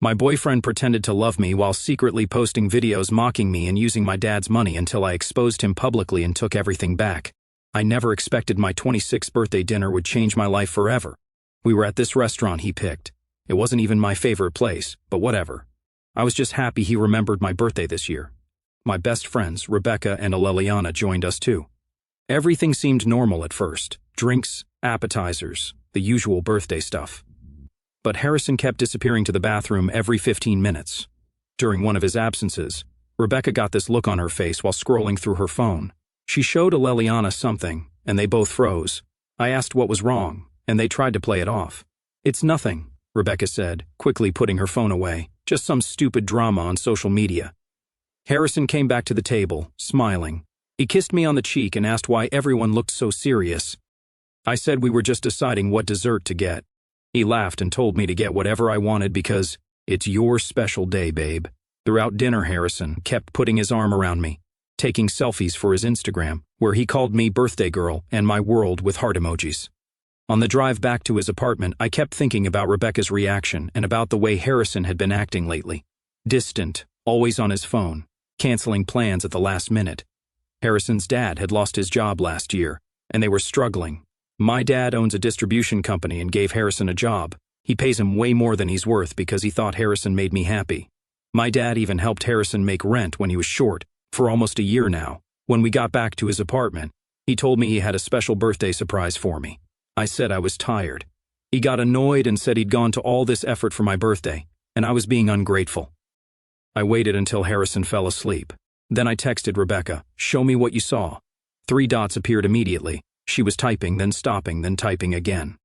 My boyfriend pretended to love me while secretly posting videos mocking me and using my dad's money until I exposed him publicly and took everything back. I never expected my 26th birthday dinner would change my life forever. We were at this restaurant he picked. It wasn't even my favorite place, but whatever. I was just happy he remembered my birthday this year. My best friends, Rebecca and Aleliana, joined us too. Everything seemed normal at first. Drinks, appetizers, the usual birthday stuff. But Harrison kept disappearing to the bathroom every 15 minutes. During one of his absences, Rebecca got this look on her face while scrolling through her phone. She showed Aleliana something, and they both froze. I asked what was wrong, and they tried to play it off. "It's nothing," Rebecca said, quickly putting her phone away. "Just some stupid drama on social media." Harrison came back to the table, smiling. He kissed me on the cheek and asked why everyone looked so serious. I said we were just deciding what dessert to get. He laughed and told me to get whatever I wanted because it's your special day, babe. Throughout dinner, Harrison kept putting his arm around me, taking selfies for his Instagram, where he called me birthday girl and my world with heart emojis. On the drive back to his apartment, I kept thinking about Rebecca's reaction and about the way Harrison had been acting lately. Distant, always on his phone, canceling plans at the last minute. Harrison's dad had lost his job last year, and they were struggling. My dad owns a distribution company and gave Harrison a job. He pays him way more than he's worth because he thought Harrison made me happy. My dad even helped Harrison make rent when he was short, for almost a year now. When we got back to his apartment, he told me he had a special birthday surprise for me. I said I was tired. He got annoyed and said he'd gone to all this effort for my birthday, and I was being ungrateful. I waited until Harrison fell asleep. Then I texted Rebecca, "Show me what you saw." 3 dots appeared immediately. She was typing, then stopping, then typing again.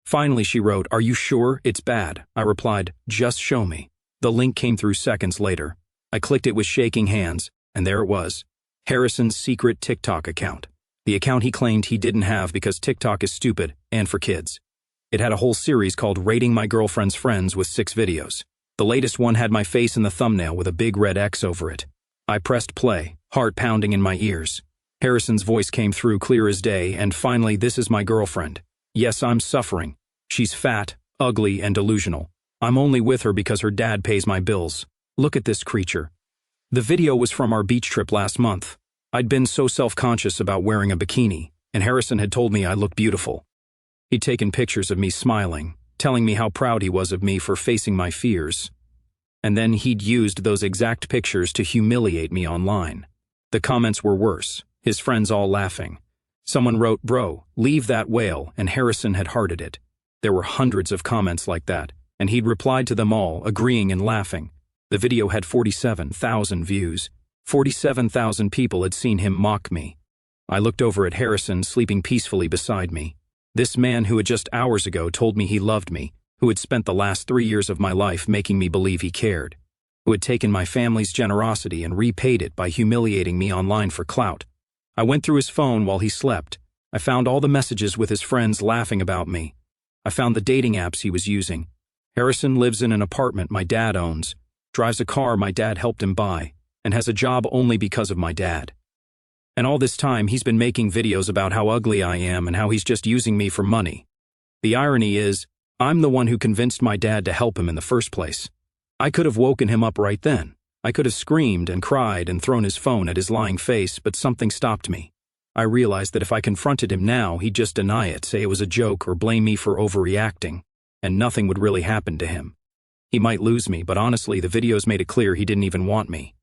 Finally, she wrote, "Are you sure? It's bad." I replied, "Just show me." The link came through seconds later. I clicked it with shaking hands, and there it was. Harrison's secret TikTok account. The account he claimed he didn't have because TikTok is stupid and for kids. It had a whole series called Rating My Girlfriend's Friends with 6 videos. The latest one had my face in the thumbnail with a big red X over it. I pressed play, heart pounding in my ears. Harrison's voice came through clear as day, and finally, "This is my girlfriend. Yes, I'm suffering. She's fat, ugly, and delusional. I'm only with her because her dad pays my bills. Look at this creature." The video was from our beach trip last month. I'd been so self-conscious about wearing a bikini, and Harrison had told me I looked beautiful. He'd taken pictures of me smiling, telling me how proud he was of me for facing my fears. And then he'd used those exact pictures to humiliate me online. The comments were worse. His friends all laughing. Someone wrote, "Bro, leave that whale," and Harrison had hearted it. There were hundreds of comments like that, and he'd replied to them all, agreeing and laughing. The video had 47,000 views. 47,000 people had seen him mock me. I looked over at Harrison sleeping peacefully beside me. This man who had just hours ago told me he loved me, who had spent the last 3 years of my life making me believe he cared, who had taken my family's generosity and repaid it by humiliating me online for clout. I went through his phone while he slept. I found all the messages with his friends laughing about me. I found the dating apps he was using. Harrison lives in an apartment my dad owns, drives a car my dad helped him buy, and has a job only because of my dad. And all this time he's been making videos about how ugly I am and how he's just using me for money. The irony is, I'm the one who convinced my dad to help him in the first place. I could have woken him up right then. I could have screamed and cried and thrown his phone at his lying face, but something stopped me. I realized that if I confronted him now, he'd just deny it, say it was a joke, or blame me for overreacting, and nothing would really happen to him. He might lose me, but honestly, the videos made it clear he didn't even want me.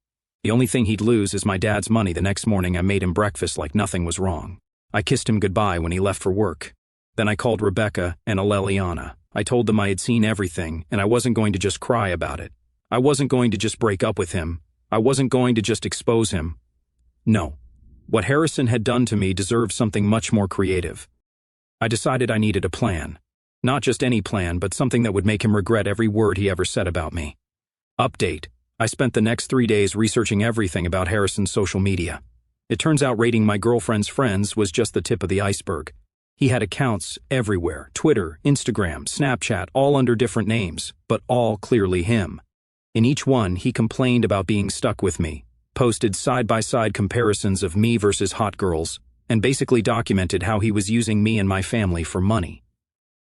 The only thing he'd lose is my dad's money. The next morning, I made him breakfast like nothing was wrong. I kissed him goodbye when he left for work. Then I called Rebecca and Aleliana. I told them I had seen everything, and I wasn't going to just cry about it. I wasn't going to just break up with him. I wasn't going to just expose him. No. What Harrison had done to me deserved something much more creative. I decided I needed a plan. Not just any plan, but something that would make him regret every word he ever said about me. Update. I spent the next 3 days researching everything about Harrison's social media. It turns out Rating My Girlfriend's Friends was just the tip of the iceberg. He had accounts everywhere, Twitter, Instagram, Snapchat, all under different names, but all clearly him. In each one, he complained about being stuck with me, posted side-by-side comparisons of me versus hot girls, and basically documented how he was using me and my family for money.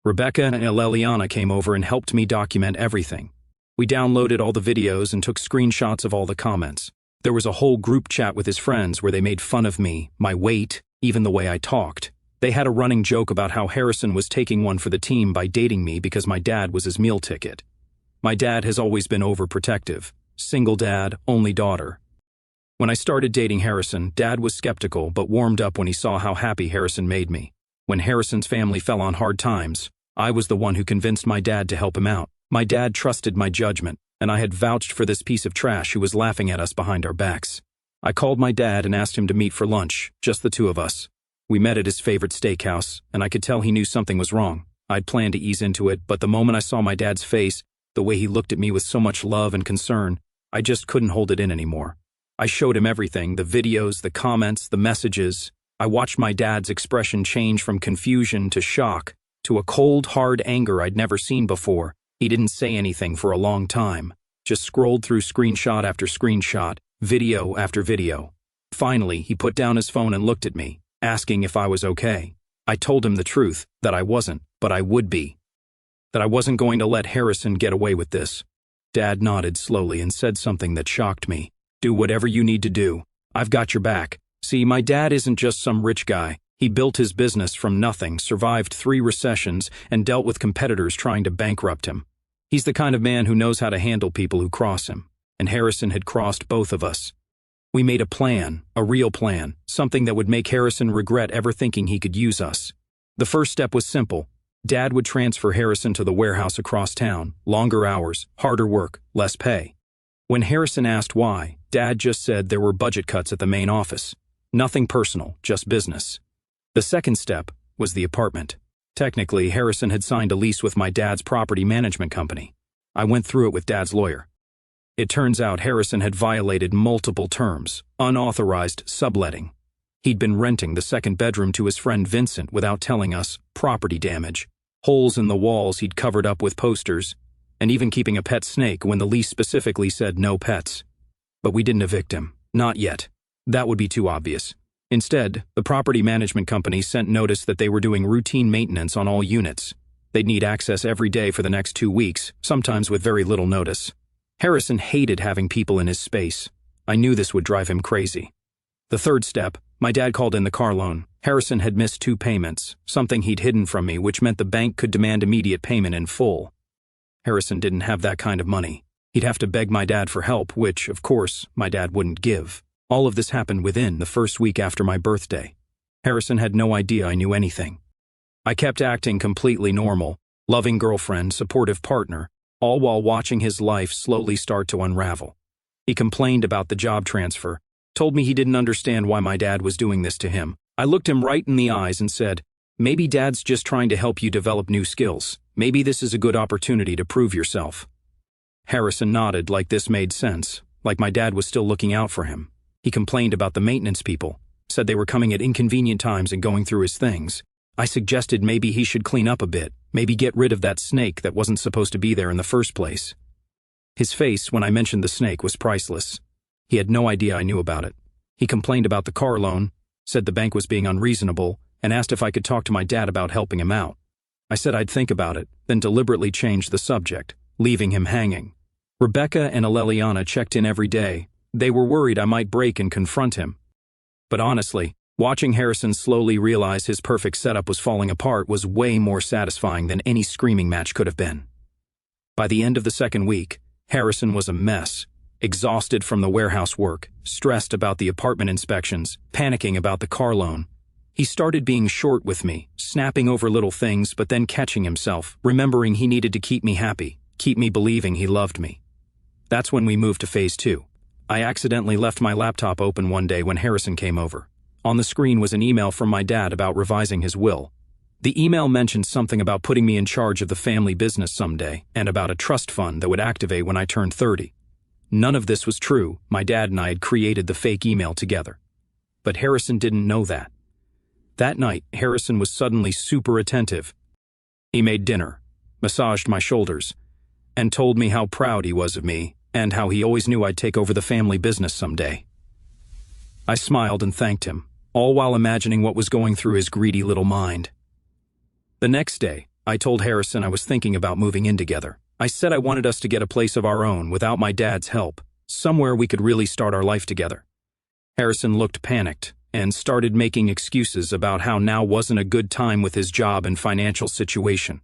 Rebecca and Aleliana came over and helped me document everything. We downloaded all the videos and took screenshots of all the comments. There was a whole group chat with his friends where they made fun of me, my weight, even the way I talked. They had a running joke about how Harrison was taking one for the team by dating me because my dad was his meal ticket. My dad has always been overprotective. Single dad, only daughter. When I started dating Harrison, Dad was skeptical but warmed up when he saw how happy Harrison made me. When Harrison's family fell on hard times, I was the one who convinced my dad to help him out. My dad trusted my judgment, and I had vouched for this piece of trash who was laughing at us behind our backs. I called my dad and asked him to meet for lunch, just the two of us. We met at his favorite steakhouse, and I could tell he knew something was wrong. I'd planned to ease into it, but the moment I saw my dad's face, the way he looked at me with so much love and concern, I just couldn't hold it in anymore. I showed him everything, the videos, the comments, the messages. I watched my dad's expression change from confusion to shock, to a cold, hard anger I'd never seen before. He didn't say anything for a long time, just scrolled through screenshot after screenshot, video after video. Finally, he put down his phone and looked at me, asking if I was okay. I told him the truth, that I wasn't, but I would be. That I wasn't going to let Harrison get away with this. Dad nodded slowly and said something that shocked me. Do whatever you need to do. I've got your back. See, my dad isn't just some rich guy. He built his business from nothing, survived 3 recessions, and dealt with competitors trying to bankrupt him. He's the kind of man who knows how to handle people who cross him, and Harrison had crossed both of us. We made a plan, a real plan, something that would make Harrison regret ever thinking he could use us. The first step was simple. Dad would transfer Harrison to the warehouse across town, longer hours, harder work, less pay. When Harrison asked why, Dad just said there were budget cuts at the main office. Nothing personal, just business. The second step was the apartment. Technically, Harrison had signed a lease with my dad's property management company. I went through it with Dad's lawyer. It turns out Harrison had violated multiple terms, unauthorized subletting. He'd been renting the second bedroom to his friend Vincent without telling us, property damage, holes in the walls he'd covered up with posters, and even keeping a pet snake when the lease specifically said no pets. But we didn't evict him. Not yet. That would be too obvious. Instead, the property management company sent notice that they were doing routine maintenance on all units. They'd need access every day for the next 2 weeks, sometimes with very little notice. Harrison hated having people in his space. I knew this would drive him crazy. The third step, my dad called in the car loan. Harrison had missed 2 payments, something he'd hidden from me, which meant the bank could demand immediate payment in full. Harrison didn't have that kind of money. He'd have to beg my dad for help, which, of course, my dad wouldn't give. All of this happened within the first week after my birthday. Harrison had no idea I knew anything. I kept acting completely normal, loving girlfriend, supportive partner, all while watching his life slowly start to unravel. He complained about the job transfer, told me he didn't understand why my dad was doing this to him. I looked him right in the eyes and said, "Maybe Dad's just trying to help you develop new skills. Maybe this is a good opportunity to prove yourself." Harrison nodded like this made sense, like my dad was still looking out for him. He complained about the maintenance people, said they were coming at inconvenient times and going through his things. I suggested maybe he should clean up a bit, maybe get rid of that snake that wasn't supposed to be there in the first place. His face when I mentioned the snake was priceless. He had no idea I knew about it. He complained about the car loan, said the bank was being unreasonable, and asked if I could talk to my dad about helping him out. I said I'd think about it, then deliberately changed the subject, leaving him hanging. Rebecca and Aleliana checked in every day. They were worried I might break and confront him. But honestly, watching Harrison slowly realize his perfect setup was falling apart was way more satisfying than any screaming match could have been. By the end of the second week, Harrison was a mess, exhausted from the warehouse work, stressed about the apartment inspections, panicking about the car loan. He started being short with me, snapping over little things but then catching himself, remembering he needed to keep me happy, keep me believing he loved me. That's when we moved to phase 2. I accidentally left my laptop open one day when Harrison came over. On the screen was an email from my dad about revising his will. The email mentioned something about putting me in charge of the family business someday, and about a trust fund that would activate when I turned 30. None of this was true. My dad and I had created the fake email together. But Harrison didn't know that. That night, Harrison was suddenly super attentive. He made dinner, massaged my shoulders, and told me how proud he was of me, and how he always knew I'd take over the family business someday. I smiled and thanked him, all while imagining what was going through his greedy little mind. The next day, I told Harrison I was thinking about moving in together. I said I wanted us to get a place of our own without my dad's help, somewhere we could really start our life together. Harrison looked panicked and started making excuses about how now wasn't a good time with his job and financial situation.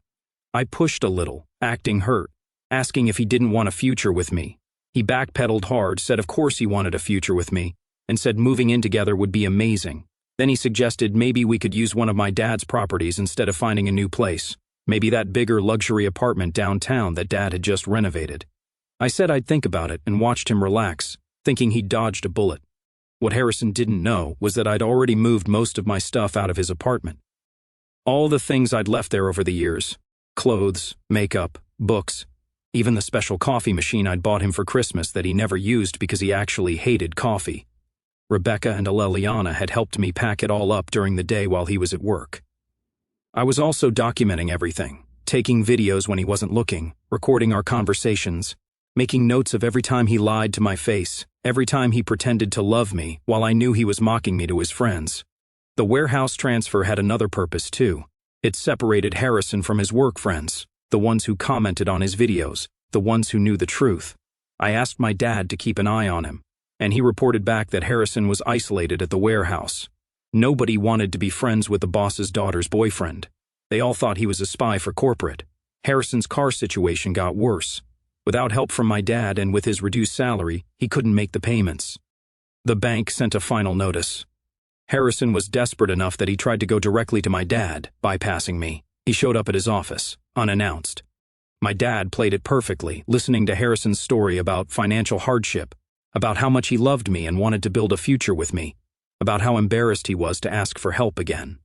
I pushed a little, acting hurt, asking if he didn't want a future with me. He backpedaled hard, said of course he wanted a future with me, and said moving in together would be amazing. Then he suggested maybe we could use one of my dad's properties instead of finding a new place, maybe that bigger luxury apartment downtown that Dad had just renovated. I said I'd think about it and watched him relax, thinking he'd dodged a bullet. What Harrison didn't know was that I'd already moved most of my stuff out of his apartment. All the things I'd left there over the years, clothes, makeup, books, even the special coffee machine I'd bought him for Christmas that he never used because he actually hated coffee. Rebecca and Aleliana had helped me pack it all up during the day while he was at work. I was also documenting everything, taking videos when he wasn't looking, recording our conversations, making notes of every time he lied to my face, every time he pretended to love me while I knew he was mocking me to his friends. The warehouse transfer had another purpose too. It separated Harrison from his work friends, the ones who commented on his videos, the ones who knew the truth. I asked my dad to keep an eye on him, and he reported back that Harrison was isolated at the warehouse. Nobody wanted to be friends with the boss's daughter's boyfriend. They all thought he was a spy for corporate. Harrison's car situation got worse. Without help from my dad and with his reduced salary, he couldn't make the payments. The bank sent a final notice. Harrison was desperate enough that he tried to go directly to my dad, bypassing me. He showed up at his office, unannounced. My dad played it perfectly, listening to Harrison's story about financial hardship, about how much he loved me and wanted to build a future with me, about how embarrassed he was to ask for help again.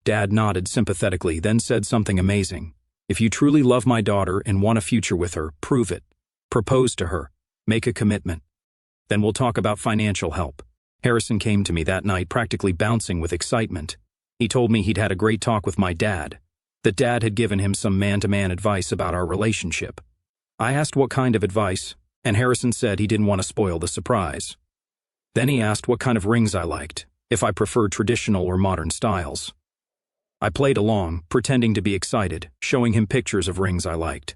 Dad nodded sympathetically, then said something amazing. If you truly love my daughter and want a future with her, prove it. Propose to her. Make a commitment. Then we'll talk about financial help. Harrison came to me that night practically bouncing with excitement. He told me he'd had a great talk with my dad, that Dad had given him some man-to-man advice about our relationship. I asked what kind of advice, and Harrison said he didn't want to spoil the surprise. Then he asked what kind of rings I liked, if I preferred traditional or modern styles. I played along, pretending to be excited, showing him pictures of rings I liked.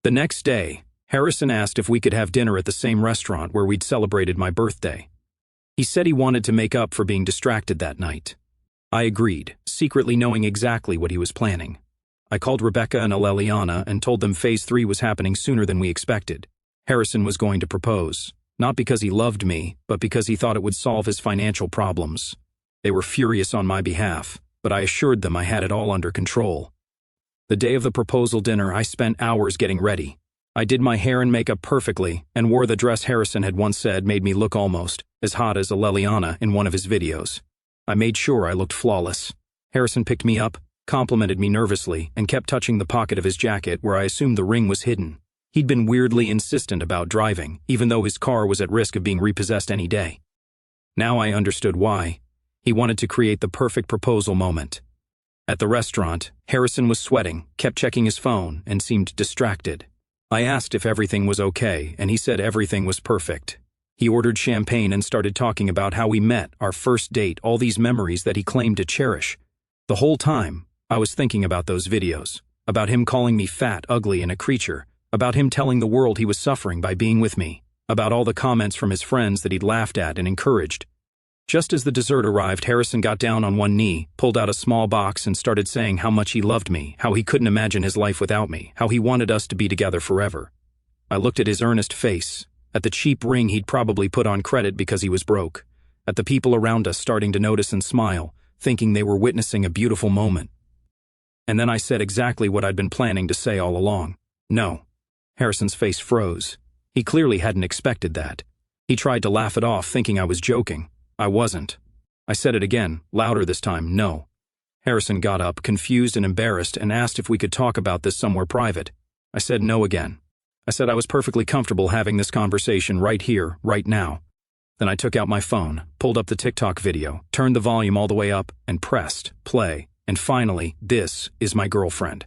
The next day, Harrison asked if we could have dinner at the same restaurant where we'd celebrated my birthday. He said he wanted to make up for being distracted that night. I agreed, secretly knowing exactly what he was planning. I called Rebecca and Aleliana and told them Phase 3 was happening sooner than we expected. Harrison was going to propose, not because he loved me, but because he thought it would solve his financial problems. They were furious on my behalf, but I assured them I had it all under control. The day of the proposal dinner, I spent hours getting ready. I did my hair and makeup perfectly and wore the dress Harrison had once said made me look almost as hot as Aleliana in one of his videos. I made sure I looked flawless. Harrison picked me up, complimented me nervously, and kept touching the pocket of his jacket where I assumed the ring was hidden. He'd been weirdly insistent about driving, even though his car was at risk of being repossessed any day. Now I understood why. He wanted to create the perfect proposal moment. At the restaurant, Harrison was sweating, kept checking his phone, and seemed distracted. I asked if everything was okay, and he said everything was perfect. He ordered champagne and started talking about how we met, our first date, all these memories that he claimed to cherish. The whole time, I was thinking about those videos, about him calling me fat, ugly, and a creature, about him telling the world he was suffering by being with me, about all the comments from his friends that he'd laughed at and encouraged. Just as the dessert arrived, Harrison got down on one knee, pulled out a small box, and started saying how much he loved me, how he couldn't imagine his life without me, how he wanted us to be together forever. I looked at his earnest face, at the cheap ring he'd probably put on credit because he was broke, at the people around us starting to notice and smile, thinking they were witnessing a beautiful moment. And then I said exactly what I'd been planning to say all along. No. Harrison's face froze. He clearly hadn't expected that. He tried to laugh it off, thinking I was joking. I wasn't. I said it again, louder this time, no. Harrison got up, confused and embarrassed, and asked if we could talk about this somewhere private. I said no again. I said I was perfectly comfortable having this conversation right here, right now. Then I took out my phone, pulled up the TikTok video, turned the volume all the way up, and pressed play. And finally, this is my girlfriend.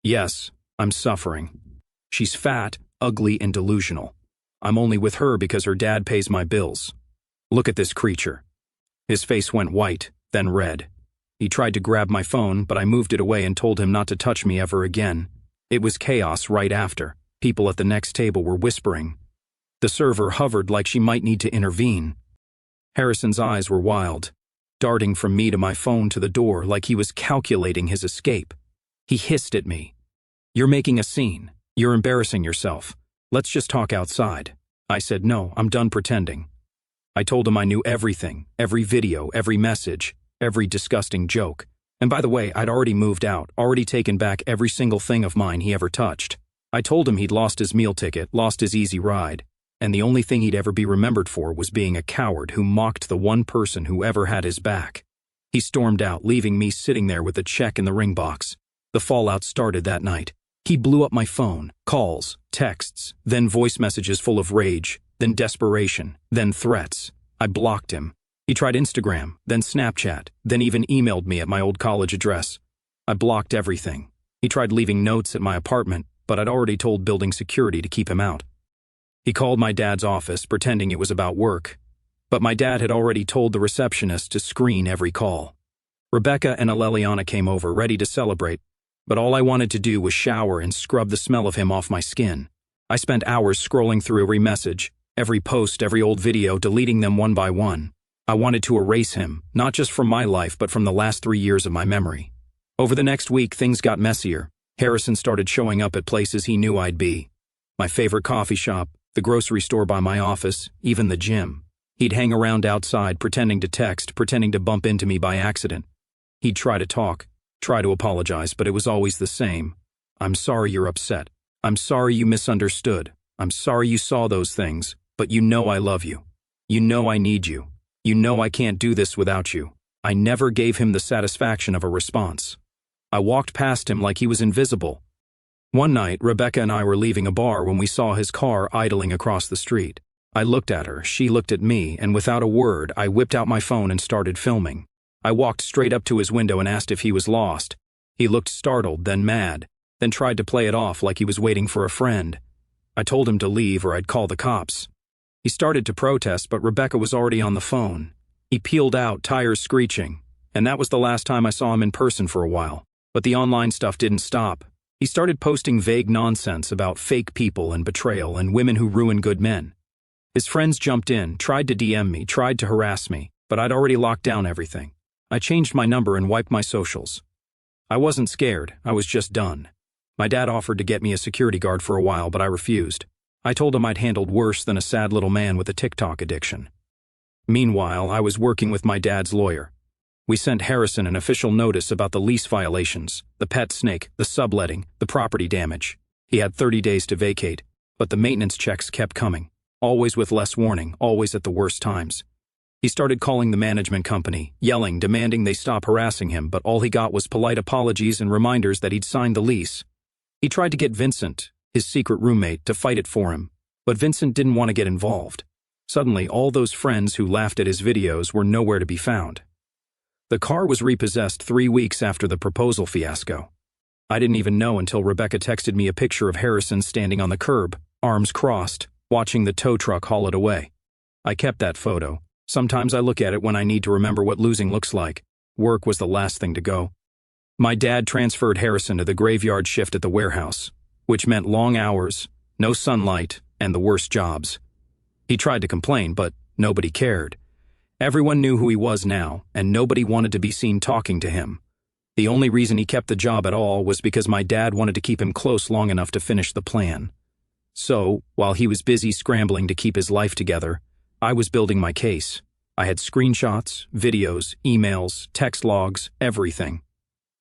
Yes, I'm suffering. She's fat, ugly, and delusional. I'm only with her because her dad pays my bills. Look at this creature. His face went white, then red. He tried to grab my phone, but I moved it away and told him not to touch me ever again. It was chaos right after. People at the next table were whispering. The server hovered like she might need to intervene. Harrison's eyes were wild, darting from me to my phone to the door like he was calculating his escape. He hissed at me. "You're making a scene. You're embarrassing yourself. Let's just talk outside." I said, "No, I'm done pretending." I told him I knew everything, every video, every message, every disgusting joke. And by the way, I'd already moved out, already taken back every single thing of mine he ever touched. I told him he'd lost his meal ticket, lost his easy ride, and the only thing he'd ever be remembered for was being a coward who mocked the one person who ever had his back. He stormed out, leaving me sitting there with the check in the ring box. The fallout started that night. He blew up my phone, calls, texts, then voice messages full of rage, then desperation, then threats. I blocked him. He tried Instagram, then Snapchat, then even emailed me at my old college address. I blocked everything. He tried leaving notes at my apartment, but I'd already told building security to keep him out. He called my dad's office, pretending it was about work. But my dad had already told the receptionist to screen every call. Rebecca and Aleliana came over, ready to celebrate, but all I wanted to do was shower and scrub the smell of him off my skin. I spent hours scrolling through every message, every post, every old video, deleting them one by one. I wanted to erase him, not just from my life, but from the last 3 years of my memory. Over the next week, things got messier. Harrison started showing up at places he knew I'd be. My favorite coffee shop, the grocery store by my office, even the gym. He'd hang around outside, pretending to text, pretending to bump into me by accident. He'd try to talk, try to apologize, but it was always the same. "I'm sorry you're upset. I'm sorry you misunderstood. I'm sorry you saw those things, but you know I love you. You know I need you. You know I can't do this without you." I never gave him the satisfaction of a response. I walked past him like he was invisible. One night, Rebecca and I were leaving a bar when we saw his car idling across the street. I looked at her, she looked at me, and without a word, I whipped out my phone and started filming. I walked straight up to his window and asked if he was lost. He looked startled, then mad, then tried to play it off like he was waiting for a friend. I told him to leave or I'd call the cops. He started to protest, but Rebecca was already on the phone. He peeled out, tires screeching, and that was the last time I saw him in person for a while. But the online stuff didn't stop. He started posting vague nonsense about fake people and betrayal and women who ruin good men. His friends jumped in, tried to DM me, tried to harass me, but I'd already locked down everything. I changed my number and wiped my socials. I wasn't scared, I was just done. My dad offered to get me a security guard for a while, but I refused. I told him I'd handled worse than a sad little man with a TikTok addiction. Meanwhile, I was working with my dad's lawyer. We sent Harrison an official notice about the lease violations, the pet snake, the subletting, the property damage. He had 30 days to vacate, but the maintenance checks kept coming, always with less warning, always at the worst times. He started calling the management company, yelling, demanding they stop harassing him, but all he got was polite apologies and reminders that he'd signed the lease. He tried to get Vincent, his secret roommate, to fight it for him, but Vincent didn't want to get involved. Suddenly, all those friends who laughed at his videos were nowhere to be found. The car was repossessed 3 weeks after the proposal fiasco. I didn't even know until Rebecca texted me a picture of Harrison standing on the curb, arms crossed, watching the tow truck haul it away. I kept that photo. Sometimes I look at it when I need to remember what losing looks like. Work was the last thing to go. My dad transferred Harrison to the graveyard shift at the warehouse, which meant long hours, no sunlight, and the worst jobs. He tried to complain, but nobody cared. Everyone knew who he was now, and nobody wanted to be seen talking to him. The only reason he kept the job at all was because my dad wanted to keep him close long enough to finish the plan. So, while he was busy scrambling to keep his life together, I was building my case. I had screenshots, videos, emails, text logs, everything.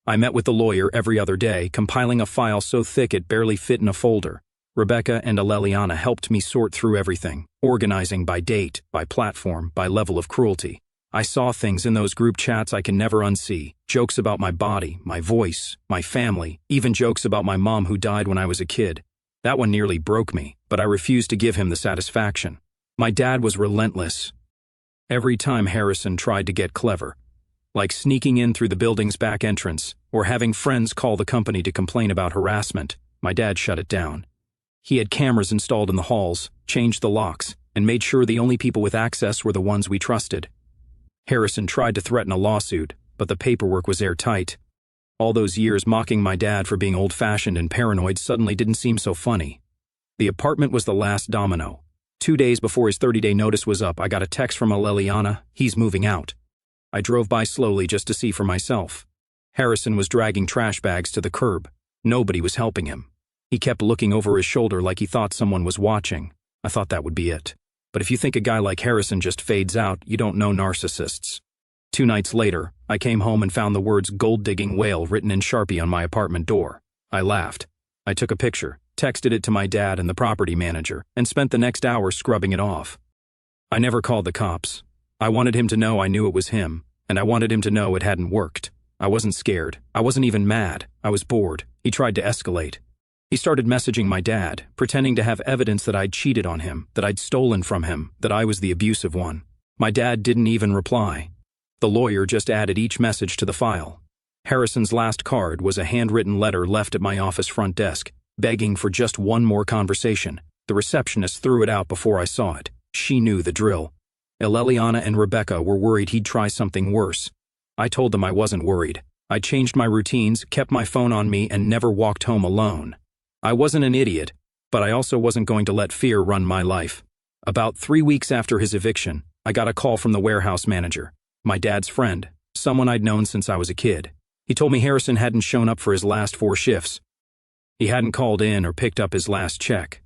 I met with the lawyer every other day, compiling a file so thick it barely fit in a folder. Rebecca and Aleliana helped me sort through everything, organizing by date, by platform, by level of cruelty. I saw things in those group chats I can never unsee. Jokes about my body, my voice, my family, even jokes about my mom who died when I was a kid. That one nearly broke me, but I refused to give him the satisfaction. My dad was relentless. Every time Harrison tried to get clever, like sneaking in through the building's back entrance or having friends call the company to complain about harassment, my dad shut it down. He had cameras installed in the halls, changed the locks, and made sure the only people with access were the ones we trusted. Harrison tried to threaten a lawsuit, but the paperwork was airtight. All those years mocking my dad for being old-fashioned and paranoid suddenly didn't seem so funny. The apartment was the last domino. 2 days before his 30-day notice was up, I got a text from Eliana, he's moving out. I drove by slowly just to see for myself. Harrison was dragging trash bags to the curb. Nobody was helping him. He kept looking over his shoulder like he thought someone was watching. I thought that would be it. But if you think a guy like Harrison just fades out, you don't know narcissists. 2 nights later, I came home and found the words "gold-digging whale" written in Sharpie on my apartment door. I laughed. I took a picture, texted it to my dad and the property manager, and spent the next hour scrubbing it off. I never called the cops. I wanted him to know I knew it was him, and I wanted him to know it hadn't worked. I wasn't scared. I wasn't even mad. I was bored. He tried to escalate. He started messaging my dad, pretending to have evidence that I'd cheated on him, that I'd stolen from him, that I was the abusive one. My dad didn't even reply. The lawyer just added each message to the file. Harrison's last card was a handwritten letter left at my office front desk, begging for just one more conversation. The receptionist threw it out before I saw it. She knew the drill. Eliana and Rebecca were worried he'd try something worse. I told them I wasn't worried. I changed my routines, kept my phone on me, and never walked home alone. I wasn't an idiot, but I also wasn't going to let fear run my life. About 3 weeks after his eviction, I got a call from the warehouse manager, my dad's friend, someone I'd known since I was a kid. He told me Harrison hadn't shown up for his last 4 shifts. He hadn't called in or picked up his last check.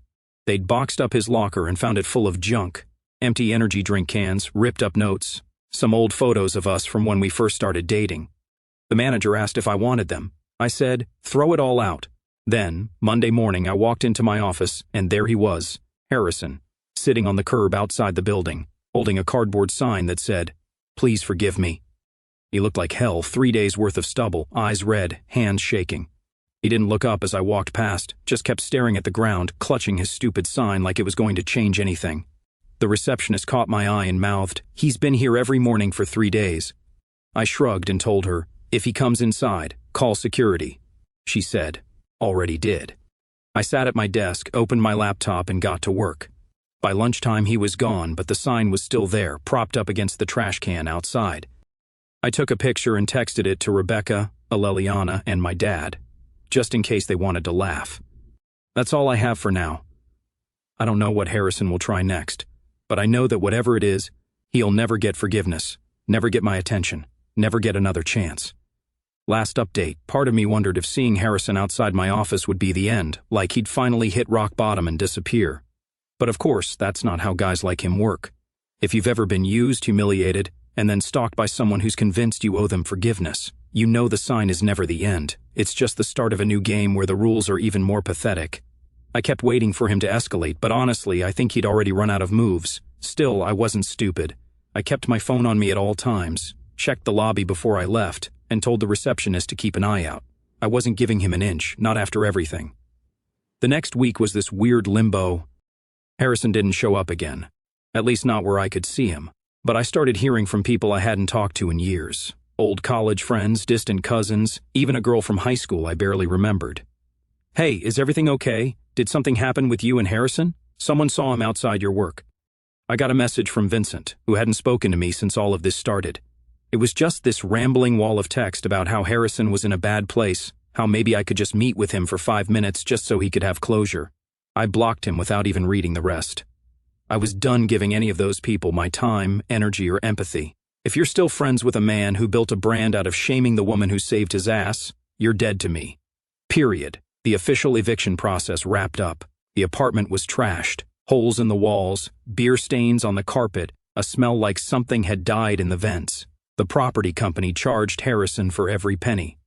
They'd boxed up his locker and found it full of junk, empty energy drink cans, ripped up notes, some old photos of us from when we first started dating. The manager asked if I wanted them. I said, "Throw it all out." Then, Monday morning, I walked into my office, and there he was, Harrison, sitting on the curb outside the building, holding a cardboard sign that said, "Please forgive me." He looked like hell, 3 days worth of stubble, eyes red, hands shaking. He didn't look up as I walked past, just kept staring at the ground, clutching his stupid sign like it was going to change anything. The receptionist caught my eye and mouthed, "He's been here every morning for 3 days." I shrugged and told her, "If he comes inside, call security." She said, "Already did." I sat at my desk, opened my laptop, and got to work. By lunchtime he was gone, but the sign was still there, propped up against the trash can outside. I took a picture and texted it to Rebecca, Eliana, and my dad, just in case they wanted to laugh. That's all I have for now. I don't know what Harrison will try next, but I know that whatever it is, he'll never get forgiveness, never get my attention, never get another chance. Last update, part of me wondered if seeing Harrison outside my office would be the end, like he'd finally hit rock bottom and disappear. But of course, that's not how guys like him work. If you've ever been used, humiliated, and then stalked by someone who's convinced you owe them forgiveness, you know the sign is never the end. It's just the start of a new game where the rules are even more pathetic. I kept waiting for him to escalate, but honestly, I think he'd already run out of moves. Still, I wasn't stupid. I kept my phone on me at all times, checked the lobby before I left, and told the receptionist to keep an eye out. I wasn't giving him an inch, not after everything. The next week was this weird limbo. Harrison didn't show up again, at least not where I could see him. But I started hearing from people I hadn't talked to in years. Old college friends, distant cousins, even a girl from high school I barely remembered. "Hey, is everything okay? Did something happen with you and Harrison? Someone saw him outside your work." I got a message from Vincent, who hadn't spoken to me since all of this started. It was just this rambling wall of text about how Harrison was in a bad place, how maybe I could just meet with him for 5 minutes just so he could have closure. I blocked him without even reading the rest. I was done giving any of those people my time, energy, or empathy. If you're still friends with a man who built a brand out of shaming the woman who saved his ass, you're dead to me. Period. The official eviction process wrapped up. The apartment was trashed. Holes in the walls, beer stains on the carpet, a smell like something had died in the vents. The property company charged Harrison for every penny.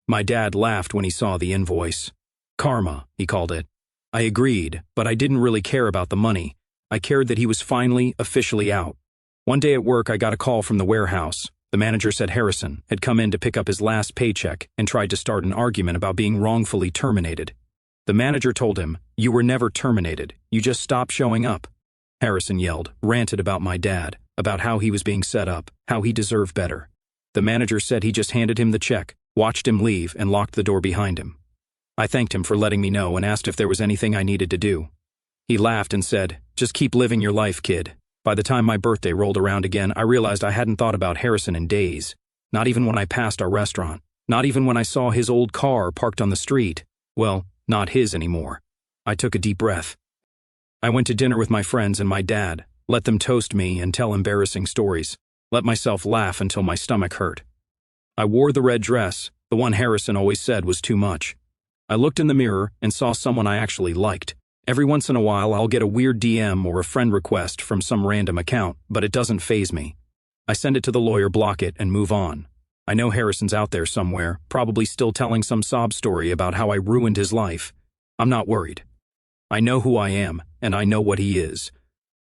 My dad laughed when he saw the invoice. Karma, he called it. I agreed, but I didn't really care about the money. I cared that he was finally, officially out. One day at work, I got a call from the warehouse. The manager said Harrison had come in to pick up his last paycheck and tried to start an argument about being wrongfully terminated. The manager told him, "You were never terminated. You just stopped showing up." Harrison yelled, ranted about my dad, about how he was being set up, how he deserved better. The manager said he just handed him the check, watched him leave, and locked the door behind him. I thanked him for letting me know and asked if there was anything I needed to do. He laughed and said, "Just keep living your life, kid." By the time my birthday rolled around again, I realized I hadn't thought about Harrison in days. Not even when I passed our restaurant. Not even when I saw his old car parked on the street. Well, not his anymore. I took a deep breath. I went to dinner with my friends and my dad, let them toast me and tell embarrassing stories, let myself laugh until my stomach hurt. I wore the red dress, the one Harrison always said was too much. I looked in the mirror and saw someone I actually liked. Every once in a while I'll get a weird DM or a friend request from some random account, but it doesn't faze me. I send it to the lawyer, block it, and move on. I know Harrison's out there somewhere, probably still telling some sob story about how I ruined his life. I'm not worried. I know who I am, and I know what he is.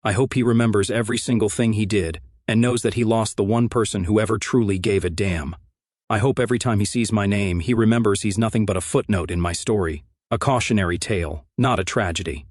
I hope he remembers every single thing he did, and knows that he lost the one person who ever truly gave a damn. I hope every time he sees my name, he remembers he's nothing but a footnote in my story, a cautionary tale, not a tragedy.